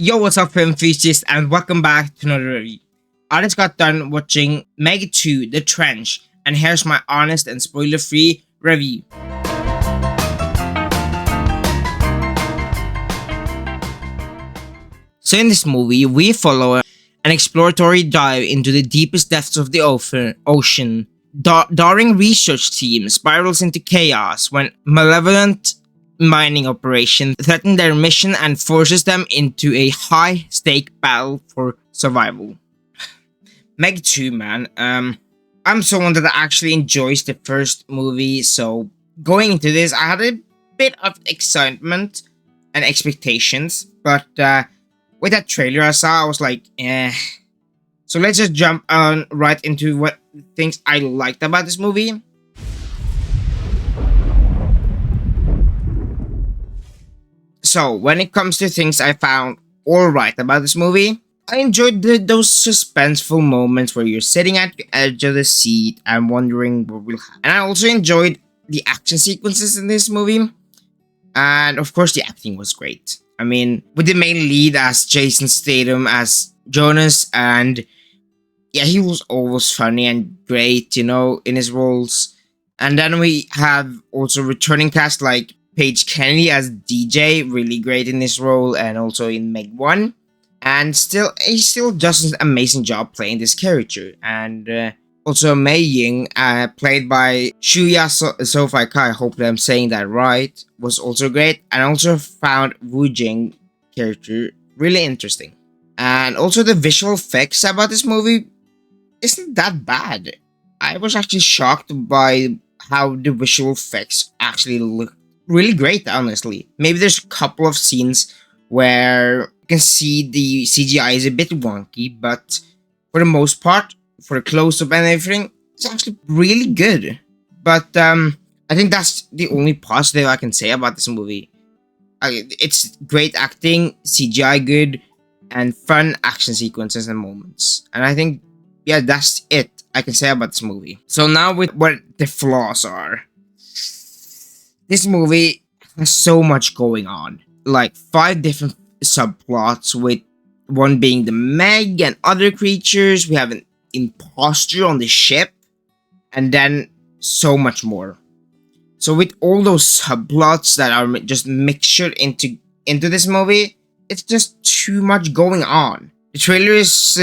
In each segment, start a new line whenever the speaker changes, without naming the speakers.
Yo, what's up, film enthusiasts, and welcome back to another review. I just got done watching Meg 2, The Trench, and here's my honest and spoiler-free review. So in this movie, we follow an exploratory dive into the deepest depths of the ocean. Daring research team spirals into chaos when malevolent mining operation threaten their mission and forces them into a high-stake battle for survival. Meg 2, man. I'm someone that actually enjoys the first movie, so going into this, I had a bit of excitement and expectations, but with that trailer I saw, I was like, eh. So let's just jump on right into what things I liked about this movie. So, when it comes to things I found alright about this movie, I enjoyed those suspenseful moments where you're sitting at the edge of the seat and wondering what will happen. And I also enjoyed the action sequences in this movie. And of course, the acting was great. I mean, with the main lead as Jason Statham as Jonas, and yeah, he was always funny and great, you know, in his roles. And then we have also returning cast like Paige Kennedy as DJ, really great in this role, and also in Meg 1. And he still does an amazing job playing this character. And also Mei Ying, played by Shuya Sofai Kai, hopefully I'm saying that right, was also great. And I also found Wu Jing character really interesting. And also the visual effects about this movie isn't that bad. I was actually shocked by how the visual effects actually look really great, honestly. Maybe there's a couple of scenes where you can see the CGI is a bit wonky, but for the most part, for the close-up and everything, it's actually really good. But I think that's the only positive I can say about this movie. It's great acting, CGI good, and fun action sequences and moments. And I think, yeah, that's it I can say about this movie. So now with what the flaws are. This movie has so much going on. Like 5 different subplots, with one being the Meg and other creatures. We have an imposter on the ship. And then so much more. So with all those subplots that are just mixtured into this movie, it's just too much going on. The trailer is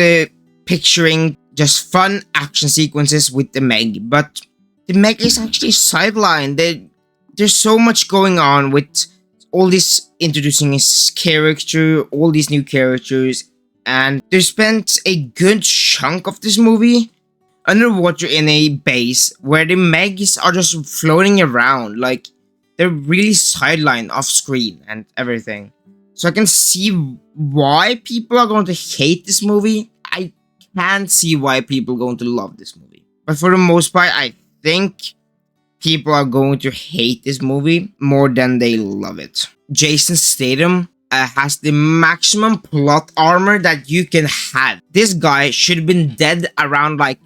picturing just fun action sequences with the Meg. But the Meg is actually sidelined. There's so much going on with all this introducing his character, all these new characters, and they spent a good chunk of this movie underwater in a base where the Megs are just floating around, like they're really sidelined off screen and everything. So I can see why people are going to hate this movie. I can't see why people are going to love this movie. But for the most part, I think people are going to hate this movie more than they love it. Jason Statham has the maximum plot armor that you can have. This guy should have been dead around like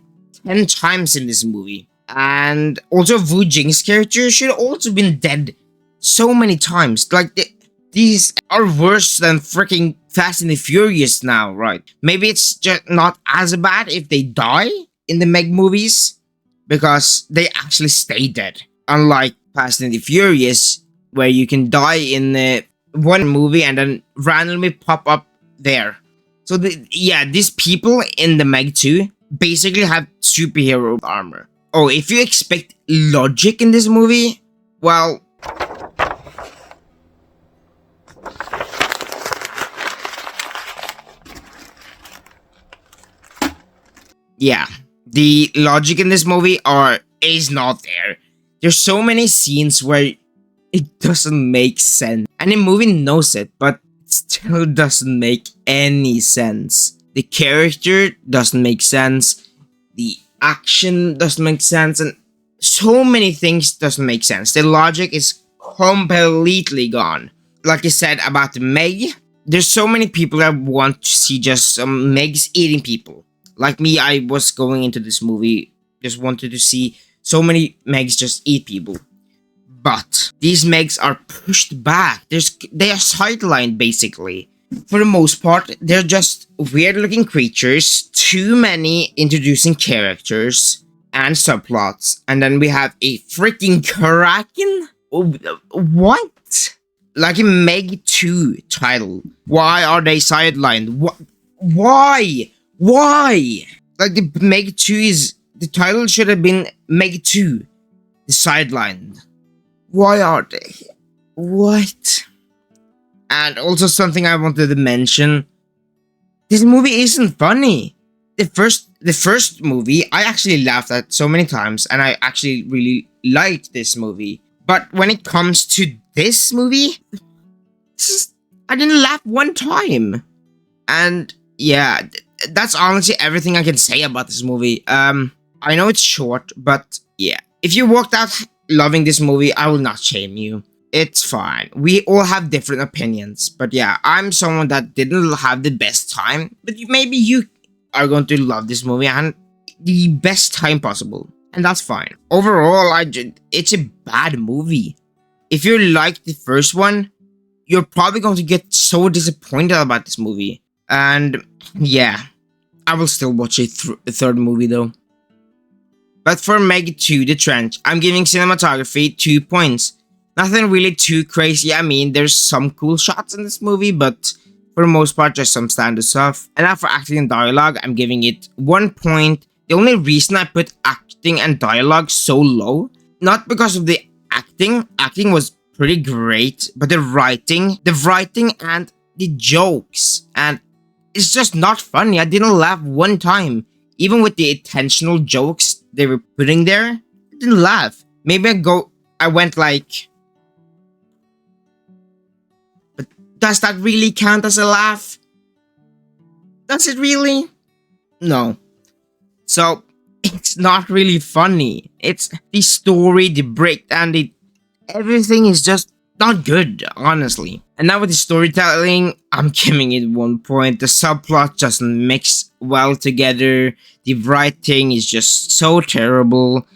10 times in this movie. And also Wu Jing's character should have also been dead so many times. Like, these are worse than freaking Fast and the Furious now, right? Maybe it's just not as bad if they die in the Meg movies, because they actually stay dead. Unlike Fast and the Furious, where you can die in one movie and then randomly pop up there. So these people in the Meg 2 basically have superhero armor. Oh, if you expect logic in this movie, well, yeah, the logic in this movie is not there. There's so many scenes where it doesn't make sense. And the movie knows it, but it still doesn't make any sense. The character doesn't make sense. The action doesn't make sense. And so many things doesn't make sense. The logic is completely gone. Like I said about the Meg, there's so many people that want to see just some Megs eating people. Like me, I was going into this movie, just wanted to see so many Megs just eat people. But these Megs are pushed back. They are sidelined, basically. For the most part, they're just weird looking creatures, too many introducing characters and subplots, and then we have a freaking Kraken? What? Like a Meg 2 title. Why are they sidelined? Why? Why? Like the Meg 2 is... The title should have been Meg 2. The sidelined. Why are they? What? And also something I wanted to mention. This movie isn't funny. The first movie, I actually laughed at so many times, and I actually really liked this movie. But when it comes to this movie, I didn't laugh one time. And yeah, that's honestly everything I can say about this movie. I know it's short, but yeah. If you walked out loving this movie, I will not shame you. It's fine. We all have different opinions. But yeah, I'm someone that didn't have the best time. But maybe you are going to love this movie and the best time possible. And that's fine. Overall, it's a bad movie. If you like the first one, you're probably going to get so disappointed about this movie. And yeah, I will still watch a third movie though. But for Meg 2, The Trench, I'm giving cinematography 2 points. Nothing really too crazy. I mean, there's some cool shots in this movie, but for the most part, just some standard stuff. And now for acting and dialogue, I'm giving it 1 point. The only reason I put acting and dialogue so low, not because of the acting was pretty great, but the writing and the jokes, and it's just not funny. I didn't laugh one time. Even with the intentional jokes they were putting there, I didn't laugh. Maybe I went like... But does that really count as a laugh? Does it really? No. So, it's not really funny. It's the story, the breakdown, everything is just not good, honestly. And now with the storytelling, I'm giving it 1 point. The subplot doesn't mix well together. The writing is just so terrible.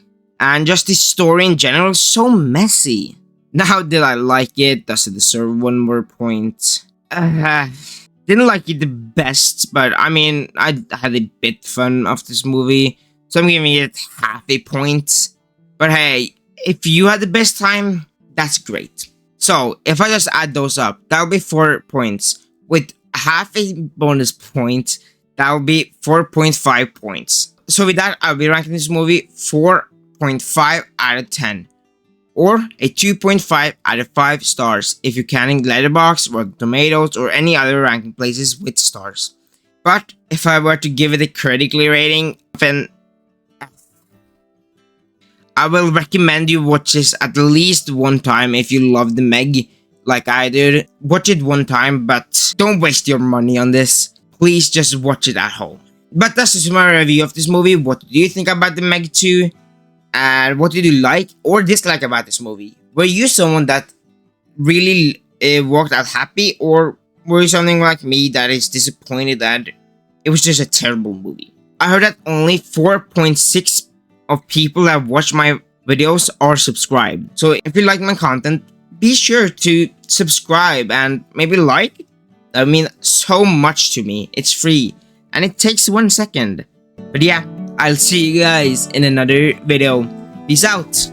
And just the story in general is so messy. Now, did I like it? Does it deserve 1 more point? Didn't like it the best, but I mean, I had a bit fun of this movie. So I'm giving it half a point. But hey, if you had the best time, that's great. So, if I just add those up, that'll be 4 points. With half a bonus point, that'll be 4.5 points. So with that, I'll be ranking this movie 4.5 out of 10. Or a 2.5 out of 5 stars if you're counting Letterboxd, Rotten Tomatoes, or any other ranking places with stars. But if I were to give it a critically rating, then I will recommend you watch this at least 1 time if you love the Meg like I did. Watch it 1 time, but don't waste your money on this. Please just watch it at home. But that's just my review of this movie. What do you think about the Meg 2? And what did you like or dislike about this movie? Were you someone that really walked out happy, or were you something like me that is disappointed that it was just a terrible movie? I heard that only 4.6 of people that watch my videos are subscribed. So if you like my content, be sure to subscribe and maybe like. That means so much to me. It's free and it takes 1 second. But yeah, I'll see you guys in another video. Peace out.